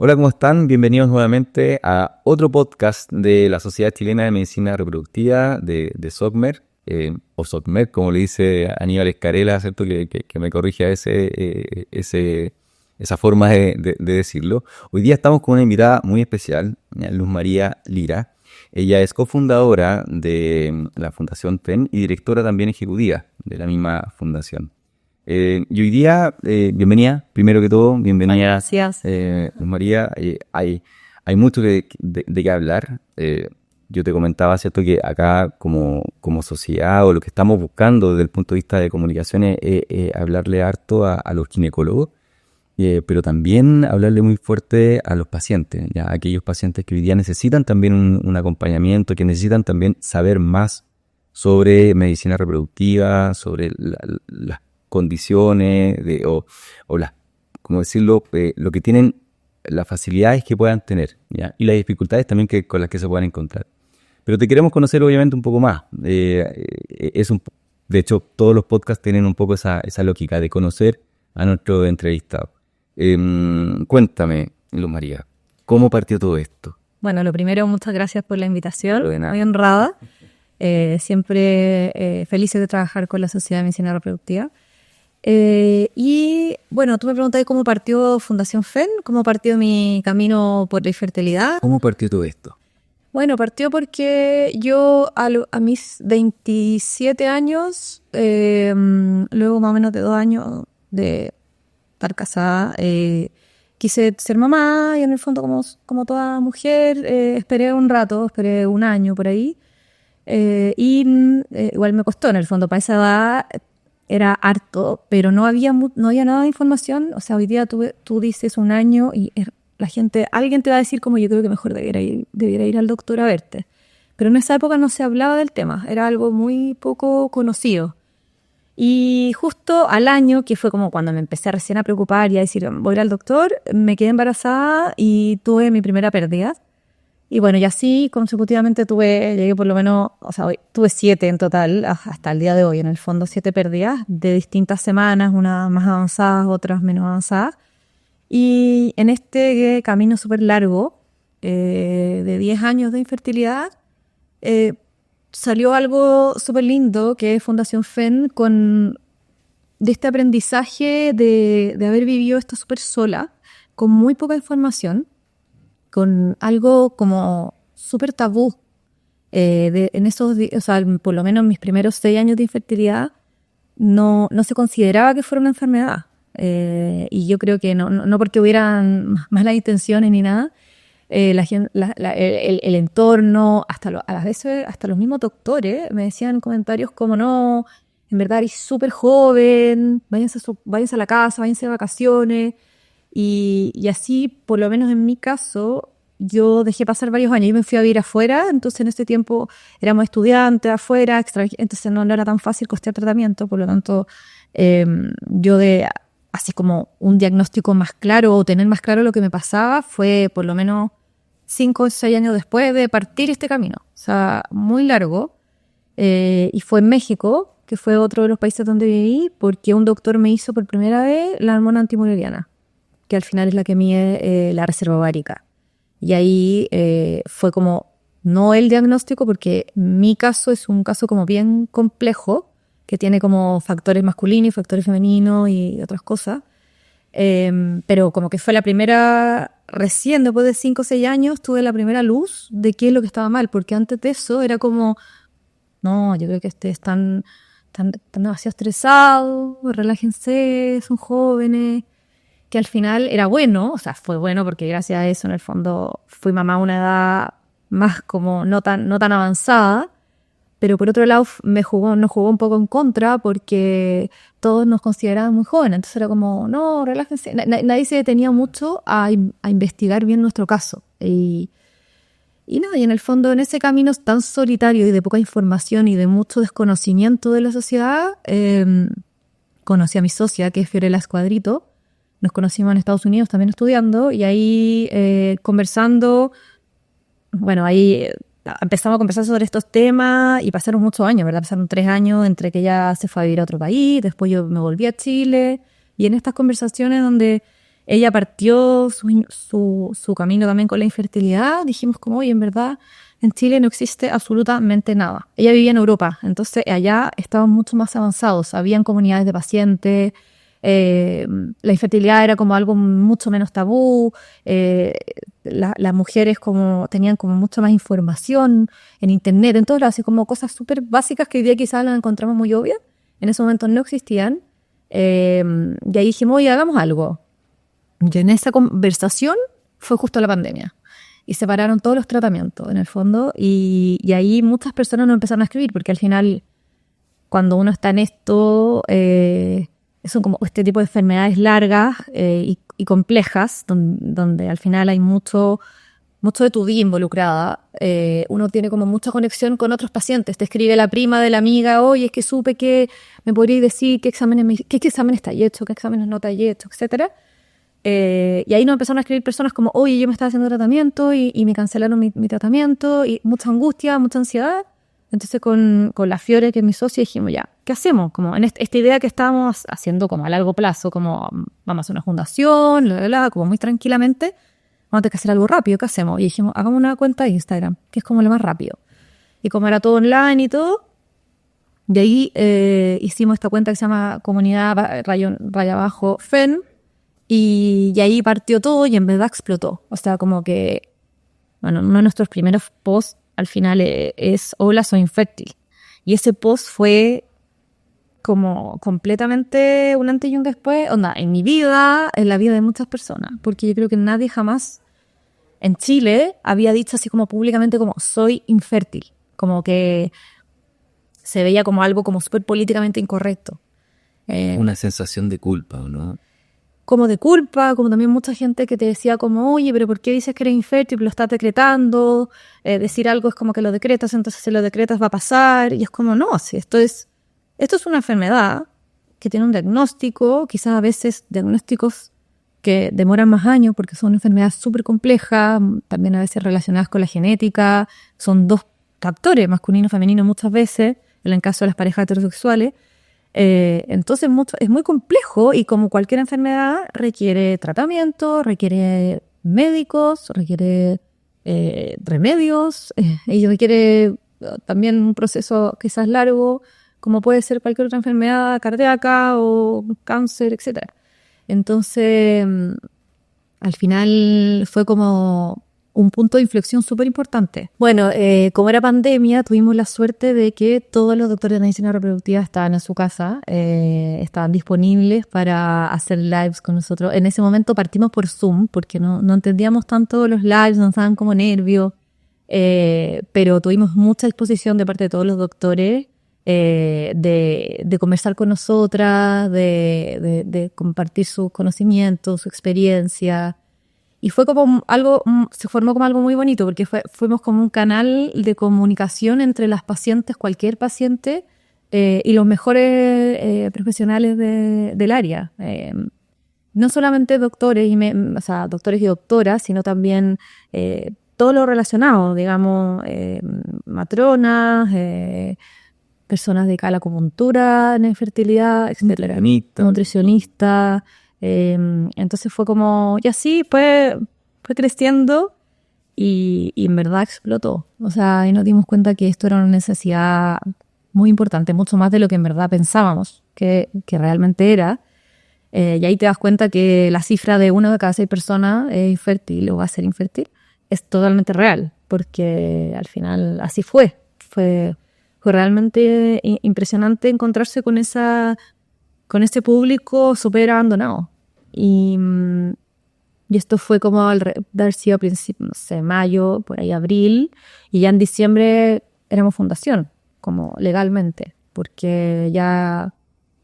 Hola, ¿cómo están? Bienvenidos nuevamente a otro podcast de la Sociedad Chilena de Medicina Reproductiva de SOCMER, o SOCMER, como le dice Aníbal Escarela, ¿cierto? Que me corrige a esa forma de decirlo. Hoy día estamos con una invitada muy especial, Luz María Lira. Ella es cofundadora de la Fundación FEN y directora también ejecutiva de la misma fundación. Y hoy día, bienvenida, primero que todo, bienvenida. Gracias. Luz María. Hay mucho de qué hablar. Yo te comentaba, ¿cierto?, que acá como sociedad o lo que estamos buscando desde el punto de vista de comunicaciones es hablarle harto a los ginecólogos, pero también hablarle muy fuerte a los pacientes, ya aquellos pacientes que hoy día necesitan también un acompañamiento, que necesitan también saber más sobre medicina reproductiva, sobre las condiciones o las, ¿cómo decirlo?, lo que tienen, las facilidades que puedan tener, ¿ya? Y las dificultades también con las que se puedan encontrar. Pero te queremos conocer obviamente un poco más. De hecho, todos los podcasts tienen un poco esa lógica de conocer a nuestro entrevistado. Cuéntame, Luz María, ¿cómo partió todo esto? Bueno, lo primero, muchas gracias por la invitación, Pero de nada. muy honrada. Siempre feliz de trabajar con la Sociedad de Medicina Reproductiva. Y bueno, tú me preguntaste cómo partió Fundación FEN, cómo partió mi camino por la infertilidad. ¿Cómo partió todo esto? Bueno, partió porque yo a mis 27 años, luego más o menos de 2 años de estar casada, quise ser mamá y en el fondo como toda mujer esperé un rato, esperé un año por ahí. Igual me costó en el fondo, para esa edad era harto, pero no había nada de información. O sea, hoy día tú dices un año y alguien te va a decir como yo creo que mejor debiera ir al doctor a verte. Pero en esa época no se hablaba del tema, era algo muy poco conocido. Y justo al año, que fue como cuando me empecé recién a preocupar y a decir voy a ir al doctor, me quedé embarazada y tuve mi primera pérdida. Y bueno, y así consecutivamente llegué por lo menos, o sea, tuve 7 en total, hasta el día de hoy, en el fondo 7 pérdidas de distintas semanas, unas más avanzadas, otras menos avanzadas. Y en este camino súper largo, de 10 años de infertilidad, salió algo súper lindo, que es Fundación FEN, de este aprendizaje de haber vivido esto súper sola, con muy poca información, con algo como súper tabú. En esos días, o sea, por lo menos en mis primeros 6 años de infertilidad, no se consideraba que fuera una enfermedad. Y yo creo que no porque hubieran malas intenciones ni nada, el entorno, a las veces hasta los mismos doctores me decían comentarios como no, en verdad eres súper joven, váyanse a la casa, váyanse de vacaciones. Y así, por lo menos en mi caso, yo dejé pasar varios años. Yo me fui a vivir afuera, entonces en este tiempo éramos estudiantes afuera, entonces no era tan fácil costear tratamiento, por lo tanto, así como un diagnóstico más claro o tener más claro lo que me pasaba fue por lo menos 5 o 6 años después de partir este camino. O sea, muy largo. Y fue en México, que fue otro de los países donde viví, porque un doctor me hizo por primera vez la hormona antimureriana, que al final es la que mide la reserva ovárica. Y ahí fue como, no el diagnóstico, porque mi caso es un caso como bien complejo, que tiene como factores masculinos y factores femeninos y otras cosas. Pero como que fue la primera, recién después de 5 o 6 años, tuve la primera luz de qué es lo que estaba mal, porque antes de eso era como, no, yo creo que están demasiado estresados, relájense, son jóvenes. Que al final era bueno, o sea, fue bueno porque gracias a eso en el fondo fui mamá a una edad más como no tan avanzada, pero por otro lado nos jugó un poco en contra porque todos nos consideraban muy jóvenes, entonces era como, no, relájense, nadie se detenía mucho a investigar bien nuestro caso. Y en el fondo en ese camino tan solitario y de poca información y de mucho desconocimiento de la sociedad, conocí a mi socia, que es Fiorella Escuadrito. Nos conocimos en Estados Unidos también estudiando y ahí conversando, bueno, ahí empezamos a conversar sobre estos temas y pasaron muchos años, ¿verdad? Pasaron 3 años entre que ella se fue a vivir a otro país, después yo me volví a Chile y en estas conversaciones donde ella partió su camino también con la infertilidad. Dijimos como, oye, en verdad, en Chile no existe absolutamente nada. Ella vivía en Europa, entonces allá estaban mucho más avanzados. Habían comunidades de pacientes, la infertilidad era como algo mucho menos tabú, las mujeres como tenían como mucha más información en internet, en todos lados, así como cosas súper básicas que hoy día quizás las encontramos muy obvias, en ese momento no existían. Y ahí dijimos, oye, hagamos algo. Y en esa conversación fue justo la pandemia. Y se pararon todos los tratamientos, en el fondo, y ahí muchas personas no empezaron a escribir, porque al final, cuando uno está en esto, son como este tipo de enfermedades largas y complejas, donde al final hay mucho de tu vida involucrada. Uno tiene como mucha conexión con otros pacientes. Te escribe la prima de la amiga, oye, es que supe que me podrías decir qué exámenes está hecho, qué exámenes no te hay hecho, etcétera. Y ahí nos empezaron a escribir personas como, oye, yo me estaba haciendo tratamiento y me cancelaron mi tratamiento, y mucha angustia, mucha ansiedad. Entonces con la Fiore, que es mi socia, dijimos, ya, ¿qué hacemos? Como en esta idea que estábamos haciendo como a largo plazo, como vamos a hacer una fundación, como muy tranquilamente, vamos a tener que hacer algo rápido, ¿qué hacemos? Y dijimos, hagamos una cuenta de Instagram, que es como lo más rápido. Y como era todo online y todo, de ahí hicimos esta cuenta que se llama Comunidad Raya Abajo FEN, y ahí partió todo y en verdad explotó. O sea, como que, bueno, uno de nuestros primeros posts al final es hola, soy infértil. Y ese post fue como completamente un antes y un después, onda, en mi vida, en la vida de muchas personas. Porque yo creo que nadie jamás en Chile había dicho así como públicamente como soy infértil. Como que se veía como algo como súper políticamente incorrecto. Una sensación de culpa, ¿o no? Como de culpa, como también mucha gente que te decía como, oye, pero ¿por qué dices que eres infértil? Lo estás decretando, decir algo es como que lo decretas, entonces si lo decretas va a pasar, y es como, no, si esto es una enfermedad que tiene un diagnóstico, quizás a veces diagnósticos que demoran más años porque son enfermedades súper complejas, también a veces relacionadas con la genética, son dos factores, masculino y femenino muchas veces, en el caso de las parejas heterosexuales. Entonces es muy complejo, y como cualquier enfermedad requiere tratamiento, requiere médicos, requiere remedios, y requiere también un proceso quizás largo, como puede ser cualquier otra enfermedad cardíaca o cáncer, etcétera. Entonces, al final fue como un punto de inflexión súper importante. Bueno, como era pandemia, tuvimos la suerte de que todos los doctores de medicina reproductiva estaban en su casa, estaban disponibles para hacer lives con nosotros. En ese momento partimos por Zoom, porque no entendíamos tanto los lives, nos daban como nervios, pero tuvimos mucha disposición de parte de todos los doctores de conversar con nosotras, de compartir sus conocimientos, su experiencia. Y fue como algo, se formó como algo muy bonito, porque fuimos como un canal de comunicación entre las pacientes, cualquier paciente, y los mejores profesionales del área. No solamente doctores doctores y doctoras, sino también todo lo relacionado, digamos, matronas, personas dedicadas a la acupuntura, en infertilidad, etcétera, nutricionista. Entonces fue como, y así fue creciendo y en verdad explotó. O sea, ahí nos dimos cuenta que esto era una necesidad muy importante, mucho más de lo que en verdad pensábamos que realmente era. Y ahí te das cuenta que la cifra de 1 de cada 6 personas es infértil o va a ser infértil es totalmente real, porque al final así fue. Fue realmente impresionante encontrarse con ese público súper abandonado. Y esto fue como de haber sido a principios, no sé, mayo, por ahí abril, y ya en diciembre éramos fundación, como legalmente, porque ya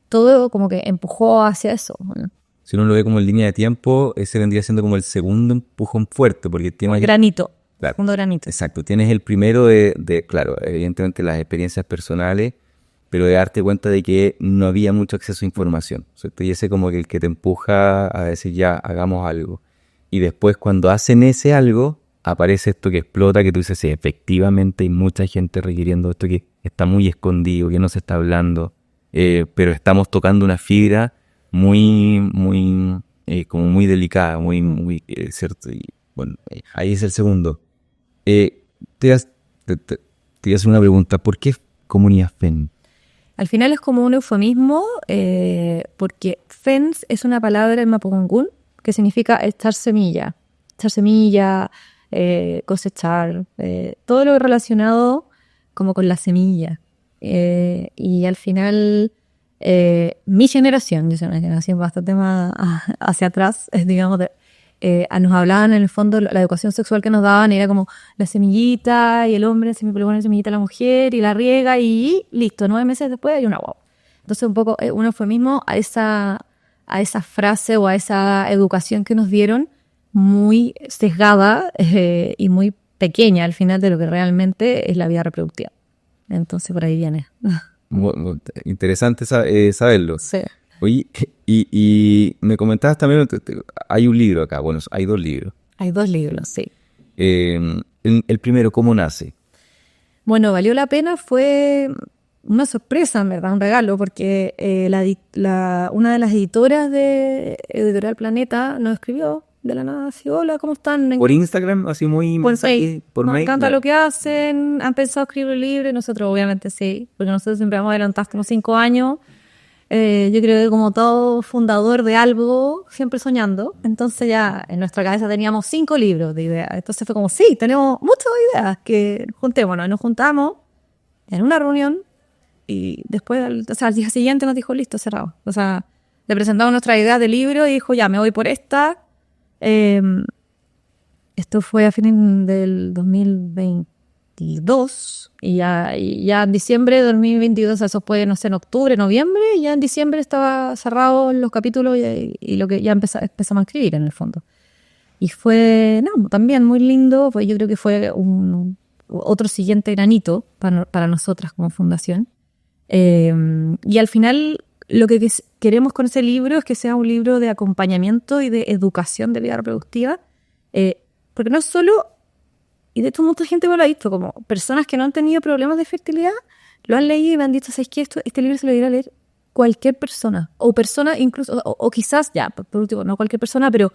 todo como que empujó hacia eso, ¿no? Si uno lo ve como en línea de tiempo, ese vendría siendo como el segundo empujón fuerte, porque tiene granito. Claro, segundo granito. Exacto, tienes el primero claro, evidentemente las experiencias personales, pero de darte cuenta de que no había mucho acceso a información, ¿cierto? Y ese como que el que te empuja a decir ya, hagamos algo. Y después cuando hacen ese algo, aparece esto que explota, que tú dices, sí, efectivamente hay mucha gente requiriendo esto que está muy escondido, que no se está hablando, pero estamos tocando una fibra muy, muy, como muy delicada, ¿cierto? Y bueno, ahí es el segundo. Te voy a hacer una pregunta. ¿Por qué comunidad FEN? Al final es como un eufemismo, porque fens es una palabra en mapudungún que significa echar semilla, cosechar, todo lo relacionado como con la semilla. Y al final, mi generación, yo soy una generación bastante más hacia atrás, digamos, nos hablaban en el fondo, la educación sexual que nos daban era como la semillita y el hombre se me pone la semillita a la mujer y la riega y listo, 9 meses después hay una guagua. Entonces un poco un eufemismo a esa frase o a esa educación que nos dieron muy sesgada y muy pequeña al final de lo que realmente es la vida reproductiva. Entonces por ahí viene. Interesante saberlo. Sí. Oye, y me comentabas también, hay un libro acá, bueno, hay 2 libros. Hay 2 libros, sí. El primero, ¿cómo nace? Bueno, valió la pena, fue una sorpresa, en verdad, un regalo, porque una de las editoras de Editorial Planeta nos escribió de la nada, así, hola, ¿cómo están? Por Instagram, así muy... Por mail. Me encanta lo que hacen, han pensado escribir el libro, y nosotros obviamente sí, porque nosotros siempre hemos adelantado como 5 años. Yo creo que como todo fundador de algo, siempre soñando. Entonces ya en nuestra cabeza teníamos 5 libros de ideas. Entonces fue como, sí, tenemos muchas ideas, que juntémonos. Nos juntamos en una reunión y después, al día siguiente nos dijo, listo, cerrado. O sea, le presentamos nuestra idea de libro y dijo, ya, me voy por esta. Esto fue a fin del 2022 y ya en diciembre de 2022, eso fue, no sé, en octubre, noviembre, y ya en diciembre estaba cerrado los capítulos y lo que ya empezamos a escribir en el fondo. Y fue, también muy lindo, pues yo creo que fue otro siguiente granito para nosotras como fundación. Y al final lo que queremos con ese libro es que sea un libro de acompañamiento y de educación de vida reproductiva, porque no es solo, y de hecho mucha gente me lo ha visto, como personas que no han tenido problemas de fertilidad, lo han leído y me han dicho, ¿sabes qué? Este libro se lo debería leer cualquier persona, o persona incluso, o quizás ya, por último, no cualquier persona, pero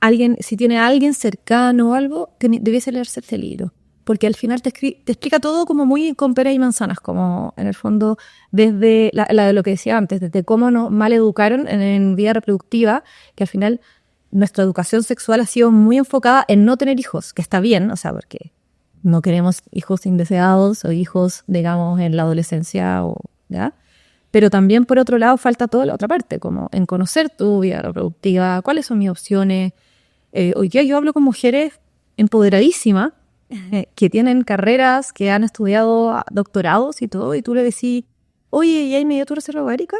alguien, si tiene a alguien cercano o algo, que debiese leerse este libro. Porque al final te explica todo como muy con peras y manzanas, como en el fondo desde de lo que decía antes, desde cómo nos mal educaron en vida reproductiva, que al final nuestra educación sexual ha sido muy enfocada en no tener hijos, que está bien, o sea, porque no queremos hijos indeseados o hijos, digamos, en la adolescencia, ¿ya? Pero también, por otro lado, falta toda la otra parte, como en conocer tu vida reproductiva, cuáles son mis opciones. Hoy día yo hablo con mujeres empoderadísimas, que tienen carreras, que han estudiado doctorados y todo, y tú le decís, oye, ¿y hay media reserva ovárica?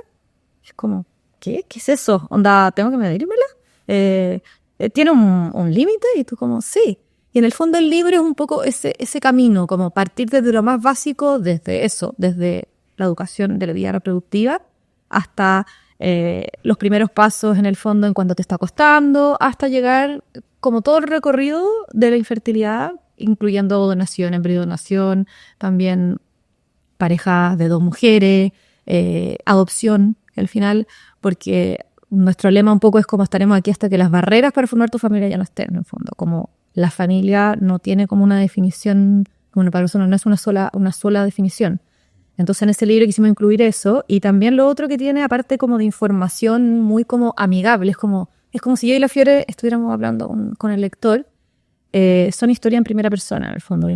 Es como, ¿qué es eso? Onda, ¿tengo que medírmela? ¿Tiene un límite? Y tú como, sí. Y en el fondo el libro es un poco ese camino, como partir desde lo más básico, desde la educación de la vida reproductiva, hasta los primeros pasos en el fondo en cuanto te está costando, hasta llegar como todo el recorrido de la infertilidad, incluyendo donación, embriodonación, también parejas de 2 mujeres, adopción, al final, porque nuestro lema un poco es como estaremos aquí hasta que las barreras para formar tu familia ya no estén, en el fondo, como la familia no tiene como una definición, como para nosotros no es una sola definición. Entonces en ese libro quisimos incluir eso, y también lo otro que tiene, aparte como de información muy como amigable, es como si yo y la Fiore estuviéramos hablando con el lector. Son historias en primera persona, en el fondo.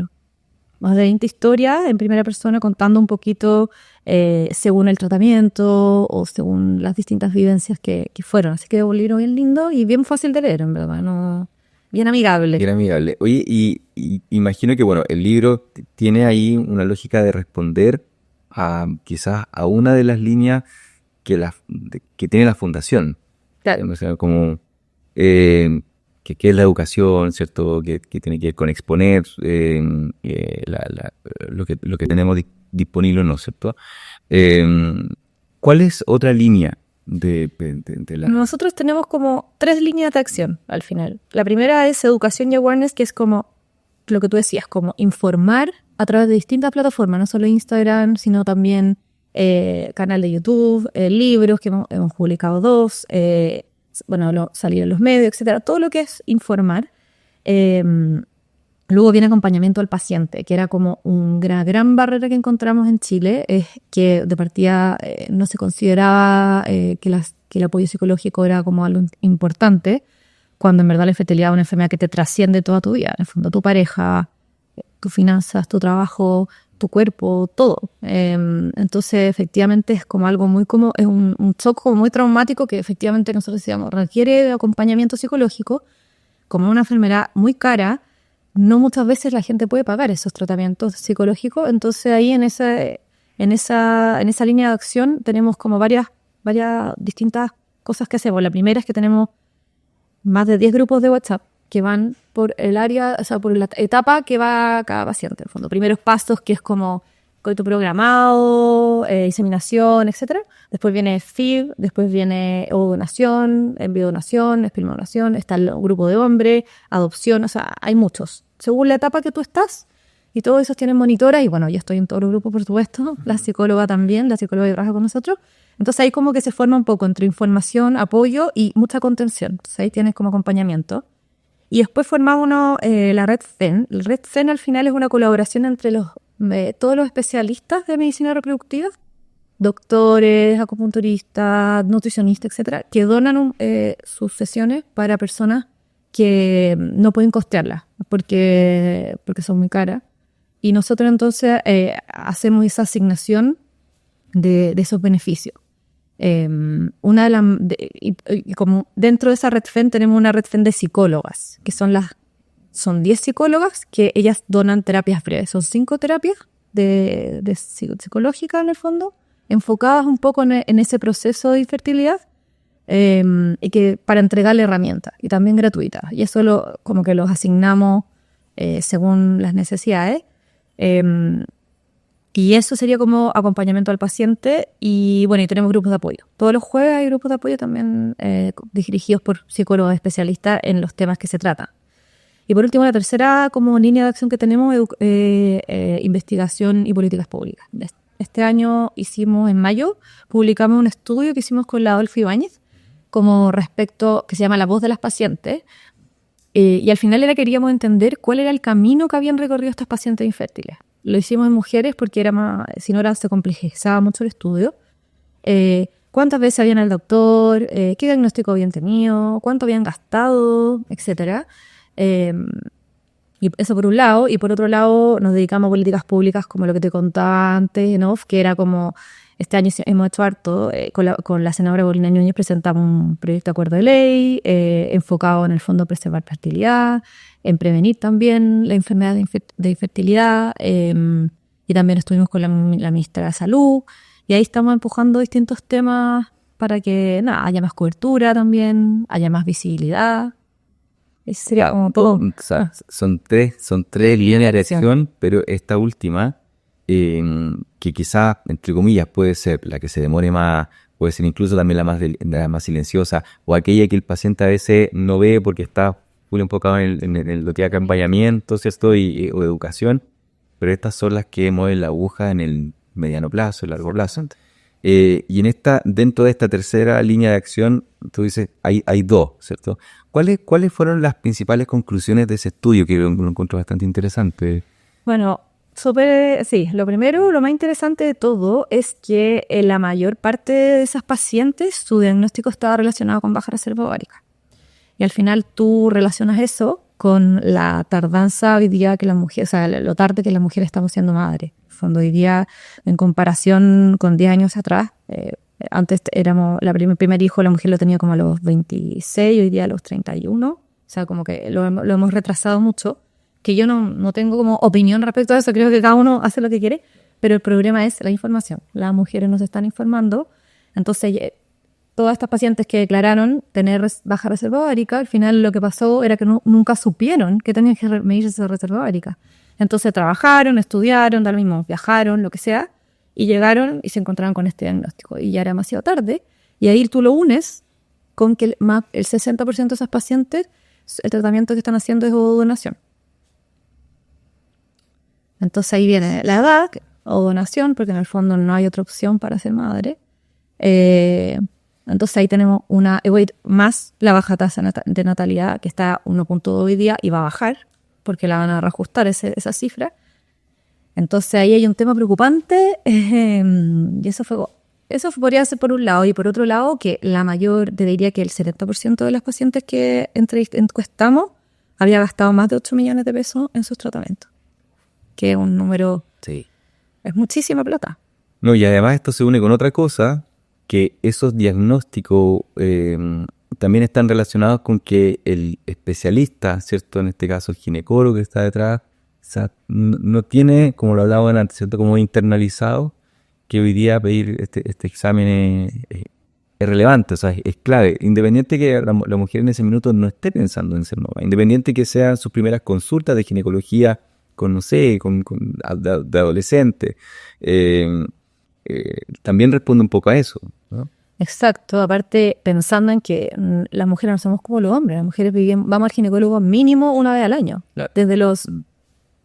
Más de 20 historias en primera persona contando un poquito según el tratamiento o según las distintas vivencias que fueron. Así que es un libro bien lindo y bien fácil de leer, en verdad, ¿no? Bien amigable. Bien amigable. Oye, y imagino que, bueno, el libro tiene ahí una lógica de responder quizás a una de las líneas que tiene la fundación. Claro. O sea, como... que es la educación, ¿cierto? Que tiene que ver con exponer lo que tenemos disponible, ¿no es cierto? ¿Cuál es otra línea de la...? Nosotros tenemos como 3 líneas de acción al final. La primera es educación y awareness, que es como lo que tú decías, como informar a través de distintas plataformas, no solo Instagram, sino también canal de YouTube, libros, que hemos publicado 2, bueno, salir en los medios, etcétera, todo lo que es informar. Luego viene acompañamiento al paciente, que era como una gran barrera que encontramos en Chile, es que de partida no se consideraba que el apoyo psicológico era como algo importante, cuando en verdad la infertilidad es una enfermedad que te trasciende toda tu vida, en el fondo tu pareja, tus finanzas, tu trabajo, tu cuerpo, todo. Entonces efectivamente es como algo es un shock como muy traumático que efectivamente nosotros decíamos requiere de acompañamiento psicológico, como una enfermedad muy cara. No muchas veces la gente puede pagar esos tratamientos psicológicos, entonces ahí en esa línea de acción tenemos como varias distintas cosas que hacemos. La primera es que tenemos más de 10 grupos de WhatsApp que van por el área, o sea, por la etapa que va cada paciente, en el fondo. Primeros pasos, que es como coito programado, inseminación, etcétera. Después viene FIV, después viene donación, envío de donación, esperma donación, está el grupo de hombre, adopción, o sea, hay muchos. Según la etapa que tú estás, y todos esos tienen monitora, y bueno, yo estoy en todo el grupo, por supuesto, la psicóloga también, la psicóloga que trabaja con nosotros. Entonces ahí como que se forma un poco entre información, apoyo y mucha contención. Entonces ahí tienes como acompañamiento. Y después formamos la Red FEN. La Red FEN al final es una colaboración entre todos los especialistas de medicina reproductiva, doctores, acupunturistas, nutricionistas, etcétera, que donan sus sesiones para personas que no pueden costearlas porque son muy caras. Y nosotros entonces hacemos esa asignación de esos beneficios. Y como dentro de esa red FEN tenemos una red FEN de psicólogas, que son 10 psicólogas que ellas donan terapias breves. Son 5 terapias psicológicas en el fondo, enfocadas un poco en ese proceso de infertilidad, y que para entregarle herramientas y también gratuitas. Y eso como que los asignamos según las necesidades. Y eso sería como acompañamiento al paciente. Y bueno, y tenemos grupos de apoyo. Todos los jueves hay grupos de apoyo también dirigidos por psicólogos especialistas en los temas que se tratan. Y por último, la tercera como línea de acción que tenemos es investigación y políticas públicas. Este año en mayo, publicamos un estudio que hicimos con la Adolfo Ibáñez como respecto, que se llama La voz de las pacientes. Y al final queríamos entender cuál era el camino que habían recorrido estas pacientes infértiles. Lo hicimos en mujeres porque si no se complejizaba mucho el estudio. Cuántas veces habían al doctor, qué diagnóstico habían tenido, cuánto habían gastado, etcétera. Y eso por un lado. Y por otro lado nos dedicamos a políticas públicas como lo que te contaba antes, ¿no? Que era como este año hemos hecho harto, con la senadora Paulina Núñez presentamos un proyecto de acuerdo de ley enfocado en el fondo preservar fertilidad, en prevenir también la enfermedad de infertilidad, y también estuvimos con la ministra de Salud, y ahí estamos empujando distintos temas para que haya más cobertura también, haya más visibilidad. Eso sería como todo. O sea, son tres líneas de acción, pero esta última, que quizás, entre comillas, puede ser la que se demore más, puede ser incluso también la más silenciosa, o aquella que el paciente a veces no ve porque está muy enfocado en lo que es acompañamiento, ¿cierto? O educación, pero estas son las que mueven la aguja en el mediano plazo, el largo plazo. Y dentro de esta tercera línea de acción, tú dices, hay dos, ¿cierto? ¿Cuáles fueron las principales conclusiones de ese estudio que lo encuentro bastante interesante? Bueno, sí, lo primero, lo más interesante de todo es que la mayor parte de esas pacientes, su diagnóstico estaba relacionado con baja reserva ovárica. Y al final tú relacionas eso con la tardanza hoy día que la mujer, o sea, lo tarde que las mujeres estamos siendo madres. En fondo, hoy día, en comparación con 10 años atrás, antes el primer hijo la mujer lo tenía como a los 26, hoy día a los 31. O sea, como que lo hemos retrasado mucho. Que yo no tengo como opinión respecto a eso, creo que cada uno hace lo que quiere, pero el problema es la información. Las mujeres nos están informando, entonces todas estas pacientes que declararon tener baja reserva ovárica, al final lo que pasó era que nunca supieron que tenían que medirse esa reserva ovárica. Entonces trabajaron, estudiaron, da lo mismo, viajaron, lo que sea, y llegaron y se encontraron con este diagnóstico. Y ya era demasiado tarde, y ahí tú lo unes con que el 60% de esas pacientes, el tratamiento que están haciendo es ovodonación. Entonces ahí viene la edad o donación, porque en el fondo no hay otra opción para ser madre. Entonces ahí tenemos una más la baja tasa de natalidad, que está a 1.2 hoy día y va a bajar, porque la van a reajustar esa cifra. Entonces ahí hay un tema preocupante, y eso podría ser por un lado. Y por otro lado, que te diría que el 70% de las pacientes que encuestamos había gastado más de 8 millones de pesos en sus tratamientos, que es un número, Sí. es muchísima plata. No, y además esto se une con otra cosa, que esos diagnósticos también están relacionados con que el especialista, ¿cierto? En este caso el ginecólogo que está detrás, o sea, no tiene, como lo hablábamos antes, ¿cierto? Como internalizado, que hoy día pedir este examen es relevante, o sea, es clave. Independiente que la mujer en ese minuto no esté pensando en ser mamá, independiente que sean sus primeras consultas de ginecología con, no sé, de adolescente, también responde un poco a eso, ¿no? Exacto, aparte pensando en que las mujeres no somos como los hombres, las mujeres vamos al ginecólogo mínimo una vez al año, Claro. desde los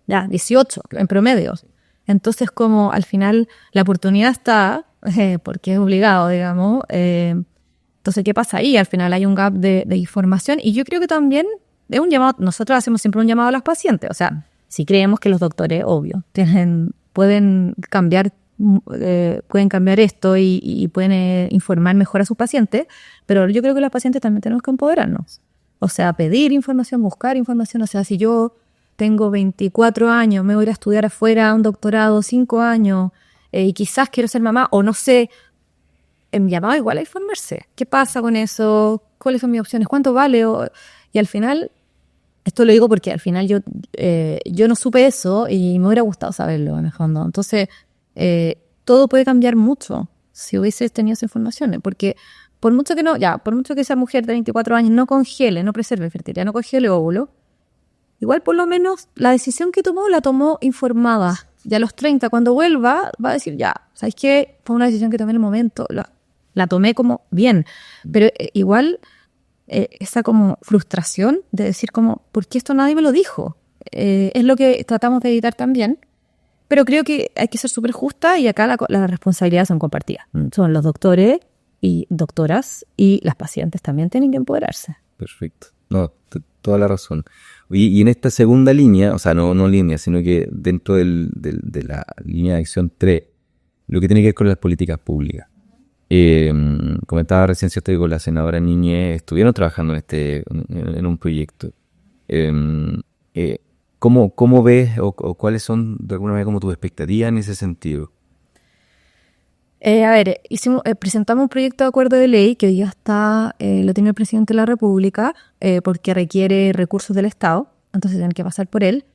18 en promedio. Entonces como al final la oportunidad está, porque es obligado, digamos, entonces ¿qué pasa ahí? Al final hay un gap de información y yo creo que también es un llamado, nosotros hacemos siempre un llamado a las pacientes, o sea, si creemos que los doctores, obvio, pueden cambiar esto y pueden informar mejor a sus pacientes, pero yo creo que los pacientes también tenemos que empoderarnos. O sea, pedir información, buscar información. O sea, si yo tengo 24 años, me voy a ir a estudiar afuera un doctorado, 5 años, y quizás quiero ser mamá, o no sé, en llamado igual a informarse. ¿Qué pasa con eso? ¿Cuáles son mis opciones? ¿Cuánto vale? Y al final, esto lo digo porque al final yo no supe eso y me hubiera gustado saberlo en el fondo. Entonces, todo puede cambiar mucho si hubieses tenido esa información, porque por mucho que esa mujer de 24 años no congele, no preserve fertilidad, no congele óvulo, igual por lo menos la decisión que tomó la tomó informada. Ya a los 30, cuando vuelva, va a decir, ¿sabes qué? Fue una decisión que tomé en el momento, la tomé como bien, pero igual esa como frustración de decir como, ¿por qué esto nadie me lo dijo? Es lo que tratamos de evitar también. Pero creo que hay que ser súper justa y acá las responsabilidades son compartidas. Son los doctores y doctoras y las pacientes también tienen que empoderarse. Perfecto. No, toda la razón. Y en esta segunda línea, o sea, no línea, sino que dentro de la línea de acción 3, lo que tiene que ver con las políticas públicas. Comentaba recién, ¿cierto?, que con la senadora Núñez estuvieron trabajando en un proyecto. ¿Cómo ves o cuáles son de alguna manera como tus expectativas en ese sentido? Presentamos un proyecto de acuerdo de ley que hoy ya lo tiene el presidente de la República, porque requiere recursos del Estado, entonces tienen que pasar por él.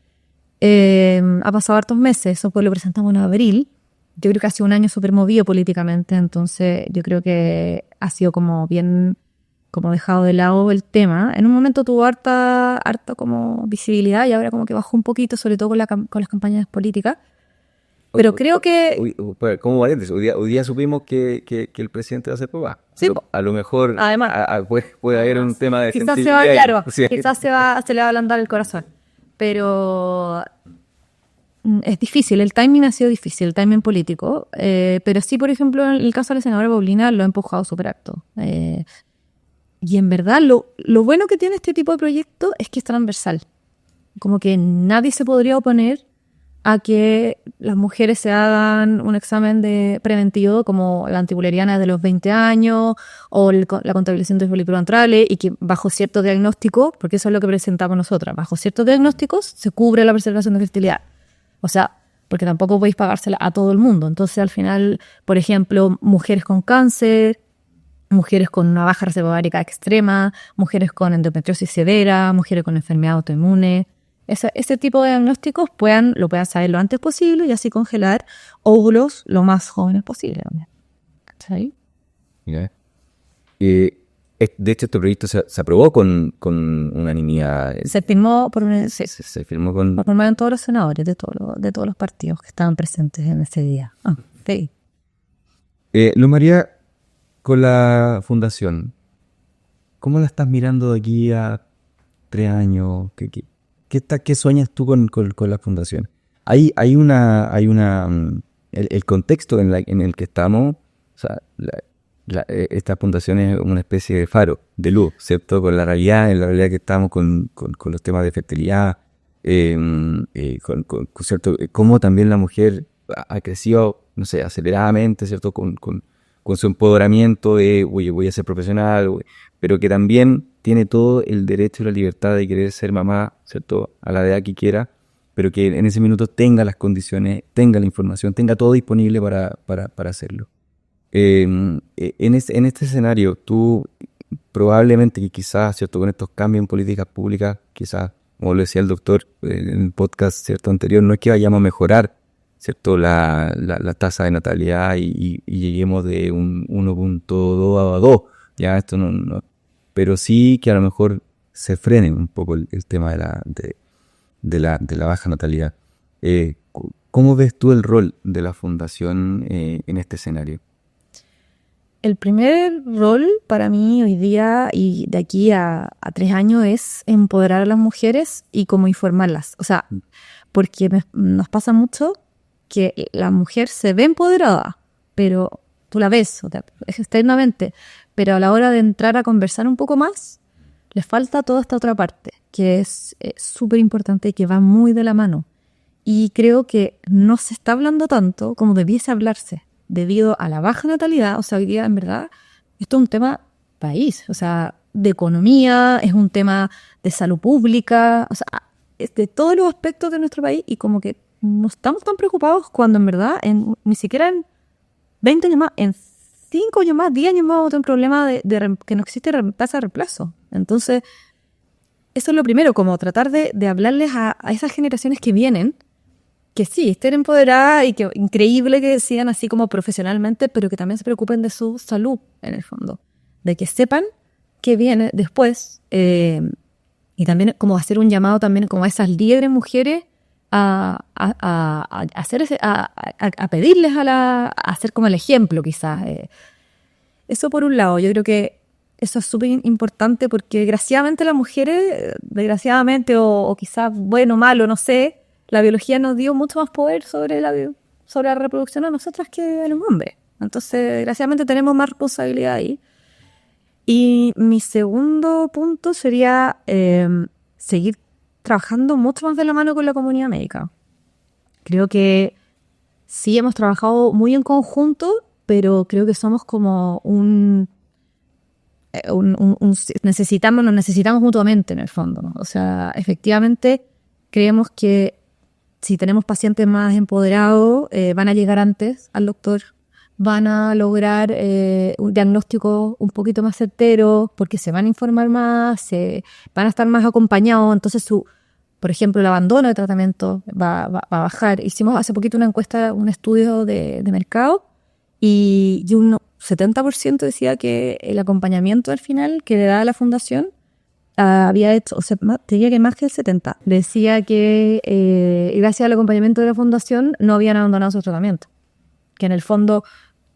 Ha pasado hartos meses, eso pues lo presentamos en abril. Yo creo que ha sido un año súper movido políticamente, entonces yo creo que ha sido como bien como dejado de lado el tema. En un momento tuvo harta como visibilidad y ahora como que bajó un poquito, sobre todo con las campañas políticas. Pero creo que... ¿Cómo paréntesis? Hoy día supimos que el presidente va a ser papá. Sí, a lo mejor además, puede haber un tema de quizás sensibilidad. quizás se le va a ablandar el corazón. Pero es difícil, el timing ha sido difícil, el timing político. Pero sí, por ejemplo, en el caso de la senadora Paulina lo ha empujado súper alto. Y en verdad, lo bueno que tiene este tipo de proyecto es que es transversal. Como que nadie se podría oponer a que las mujeres se hagan un examen de preventivo como la antiwaleriana de los 20 años o la contabilización de folículos antrales, y que bajo cierto diagnóstico, porque eso es lo que presentamos nosotras, bajo ciertos diagnósticos se cubre la preservación de fertilidad. O sea, porque tampoco podéis pagársela a todo el mundo. Entonces, al final, por ejemplo, mujeres con cáncer, mujeres con una baja reserva ovárica extrema, mujeres con endometriosis severa, mujeres con enfermedad autoinmune. Ese tipo de diagnósticos lo puedan saber lo antes posible y así congelar óvulos lo más jóvenes posible. ¿Sí? Yeah. De hecho, este proyecto se aprobó con unanimidad. Se firmó Se firmó con... Lo firmaron todos los senadores de todos los partidos que estaban presentes en ese día. Sí. Luz María, con la fundación, ¿cómo la estás mirando de aquí a 3 años? ¿Qué sueñas tú con la fundación? Hay una el contexto en el que estamos, o sea, esta fundación es una especie de faro, de luz, ¿cierto? Con la realidad, en la realidad que estamos con los temas de fertilidad, con cierto, cómo también la mujer ha crecido, no sé, aceleradamente, ¿cierto? Con su empoderamiento de, oye, voy a ser profesional, pero que también tiene todo el derecho y la libertad de querer ser mamá, ¿cierto? A la edad que quiera, pero que en ese minuto tenga las condiciones, tenga la información, tenga todo disponible para hacerlo. En este escenario, tú probablemente que quizás, ¿cierto? Con estos cambios en políticas públicas, quizás, como lo decía el doctor en el podcast, ¿cierto? Anterior, no es que vayamos a mejorar, ¿cierto? La tasa de natalidad y lleguemos de un 1.2 a 2, ya esto no, pero sí que a lo mejor se frene un poco el tema de la baja natalidad. ¿Cómo ves tú el rol de la fundación en este escenario? El primer rol para mí hoy día y de aquí a 3 años es empoderar a las mujeres y como informarlas. O sea, porque nos pasa mucho que la mujer se ve empoderada, pero tú la ves, o sea, externamente, pero a la hora de entrar a conversar un poco más, les falta toda esta otra parte, que es súper importante y que va muy de la mano. Y creo que no se está hablando tanto como debiese hablarse, debido a la baja natalidad. O sea, hoy día, en verdad, esto es un tema país, o sea, de economía, es un tema de salud pública, o sea, es de todos los aspectos de nuestro país y como que no estamos tan preocupados cuando en verdad, ni siquiera en 20 años más, en 5 años más, 10 años más, vamos a tener un problema que no existe tasa de reemplazo. Entonces, eso es lo primero, como tratar de hablarles a esas generaciones que vienen, que sí, estén empoderadas y que increíble que sigan así como profesionalmente, pero que también se preocupen de su salud, en el fondo. De que sepan qué viene después. Y también como hacer un llamado también como a esas líderes mujeres a pedirles a hacer como el ejemplo, quizás. Eso por un lado, yo creo que eso es súper importante porque desgraciadamente las mujeres, desgraciadamente o quizás bueno, malo, no sé, la biología nos dio mucho más poder sobre la reproducción a nosotras que a los hombres. Entonces, desgraciadamente tenemos más responsabilidad ahí. Y mi segundo punto sería seguir trabajando mucho más de la mano con la comunidad médica. Creo que sí hemos trabajado muy en conjunto, pero creo que somos como nos necesitamos mutuamente en el fondo, ¿no? O sea, efectivamente creemos que si tenemos pacientes más empoderados, van a llegar antes al doctor, van a lograr un diagnóstico un poquito más certero, porque se van a informar más, van a estar más acompañados, entonces por ejemplo, el abandono de tratamiento va a bajar. Hicimos hace poquito una encuesta, un estudio de mercado, y un 70% decía que el acompañamiento al final que le da la fundación había hecho, o sea, te diría que más que el 70%, decía que gracias al acompañamiento de la fundación no habían abandonado su tratamiento. Que en el fondo,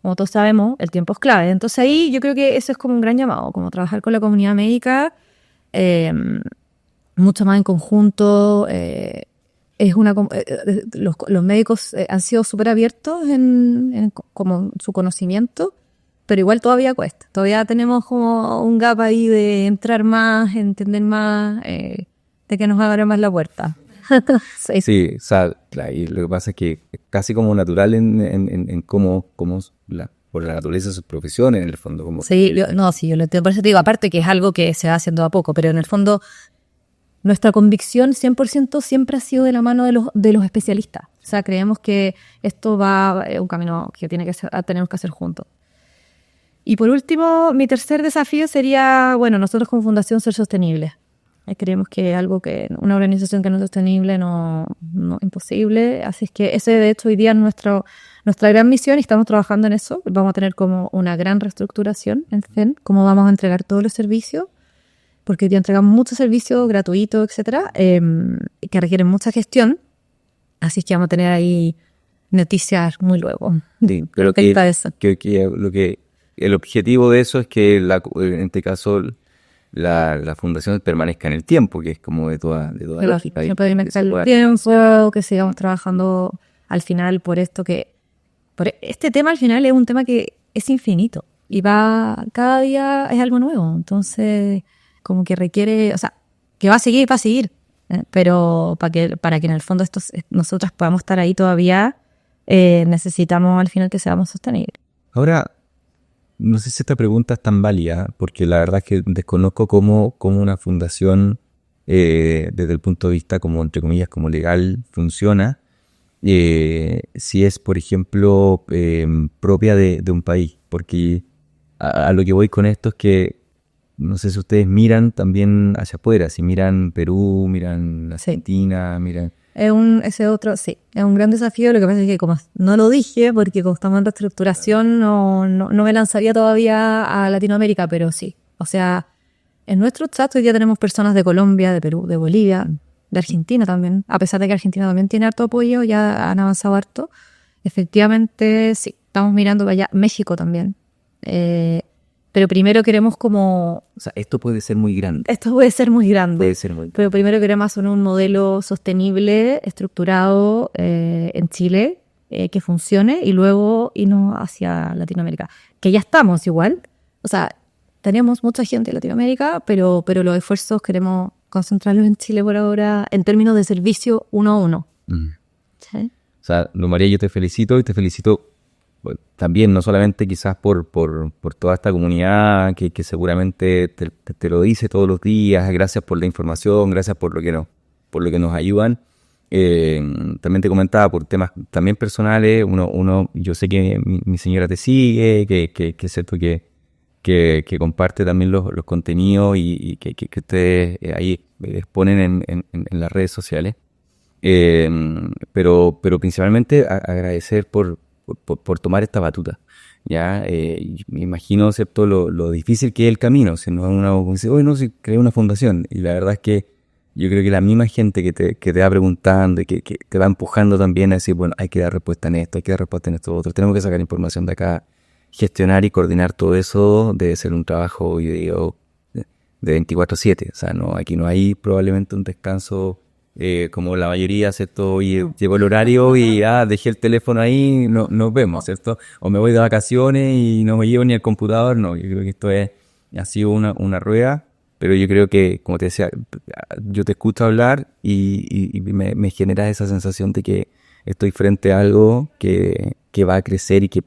como todos sabemos, el tiempo es clave. Entonces ahí yo creo que eso es como un gran llamado, como trabajar con la comunidad médica, mucho más en conjunto. Los médicos han sido súper abiertos en como su conocimiento, pero igual todavía cuesta. Todavía tenemos como un gap ahí de entrar más, entender más, de que nos abra más la puerta. Sí, o sea, y lo que pasa es que es casi como natural en cómo por la naturaleza de sus profesiones, en el fondo. Como sí, yo lo entiendo. Por eso te digo, aparte que es algo que se va haciendo a poco, pero en el fondo nuestra convicción 100% siempre ha sido de la mano de los especialistas. O sea, creemos que esto va un camino que tenemos que hacer juntos. Y por último, mi tercer desafío sería, bueno, nosotros como fundación ser sostenibles. Creemos que algo que una organización que no es sostenible no es imposible. Así es que ese de hecho hoy día es nuestra gran misión y estamos trabajando en eso. Vamos a tener como una gran reestructuración en CEN, cómo vamos a entregar todos los servicios, porque hoy día entregamos muchos servicios gratuitos, etcétera, que requieren mucha gestión. Así es que vamos a tener ahí noticias muy luego. Sí, pero el objetivo de eso es que en este caso la fundación permanezca en el tiempo, que es como de toda lógica. Siempre el tiempo, que sigamos trabajando al final por este tema al final es un tema que es infinito. cada día es algo nuevo. Entonces, como que requiere, o sea, que va a seguir. Pero para que en el fondo nosotras podamos estar ahí todavía, necesitamos al final que seamos sostenibles. Ahora, no sé si esta pregunta es tan válida, porque la verdad es que desconozco cómo una fundación, desde el punto de vista como, entre comillas, como legal, funciona. Si es, por ejemplo, propia de un país, porque a lo que voy con esto es que no sé si ustedes miran también hacia afuera, si miran Perú, miran Argentina, miran... Es un gran desafío. Lo que pasa es que como no lo dije, porque como estamos en reestructuración, no me lanzaría todavía a Latinoamérica, pero sí. O sea, en nuestro chat hoy día tenemos personas de Colombia, de Perú, de Bolivia, de Argentina también. A pesar de que Argentina también tiene harto apoyo, ya han avanzado harto. Efectivamente, sí, estamos mirando allá. México también. Pero primero queremos O sea, esto puede ser muy grande. Esto puede ser muy grande. Puede ser muy grande. Pero primero queremos hacer un modelo sostenible, estructurado en Chile, que funcione, y luego irnos hacia Latinoamérica. Que ya estamos igual. O sea, tenemos mucha gente en Latinoamérica, pero los esfuerzos queremos concentrarlos en Chile por ahora, en términos de servicio 1-1. ¿Sí? O sea, María, yo te felicito y te felicito también, no solamente quizás por toda esta comunidad que seguramente te lo dice todos los días, gracias por la información, gracias por lo que nos ayudan. También te comentaba por temas también personales, yo sé que mi señora te sigue, que es cierto que comparte también los contenidos y que ustedes ahí exponen en las redes sociales. Pero principalmente agradecer por tomar esta batuta. Ya, me imagino, ¿cierto?, lo difícil que es el camino. Si no uno dice, oye, no, si creé una fundación. Y la verdad es que yo creo que la misma gente que te va preguntando y que te va empujando también a decir, bueno, hay que dar respuesta en esto, hay que dar respuesta en esto otro, tenemos que sacar información de acá, gestionar y coordinar todo eso debe ser un trabajo, yo digo, de 24/7. O sea, aquí no hay probablemente un descanso como la mayoría, ¿cierto? Oye, llegó el horario y dejé el teléfono ahí, no, nos vemos, ¿cierto? O me voy de vacaciones y no me llevo ni el computador. No, yo creo que esto ha sido una rueda, pero yo creo que, como te decía, yo te escucho hablar y me genera esa sensación de que estoy frente a algo que va a crecer y que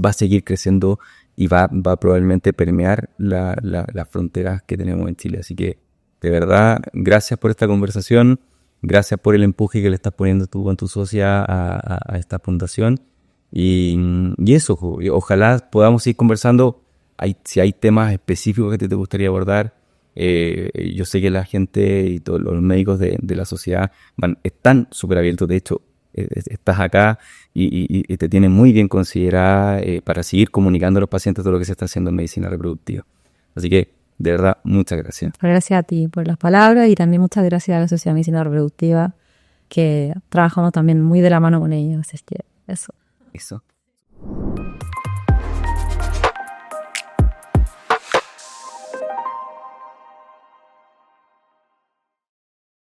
va a seguir creciendo y va probablemente permear las fronteras que tenemos en Chile. Así que, de verdad, gracias por esta conversación. Gracias por el empuje que le estás poniendo tú con tu socia a esta fundación. Y eso, ojalá podamos ir conversando. Si hay temas específicos que te gustaría abordar, yo sé que la gente y todos los médicos de la sociedad están súper abiertos. De hecho, estás acá y te tienen muy bien considerada para seguir comunicando a los pacientes todo lo que se está haciendo en medicina reproductiva. Así que, de verdad, muchas gracias. Gracias a ti por las palabras y también muchas gracias a la Sociedad de Medicina Reproductiva, que trabajamos también muy de la mano con ellos. Así que eso.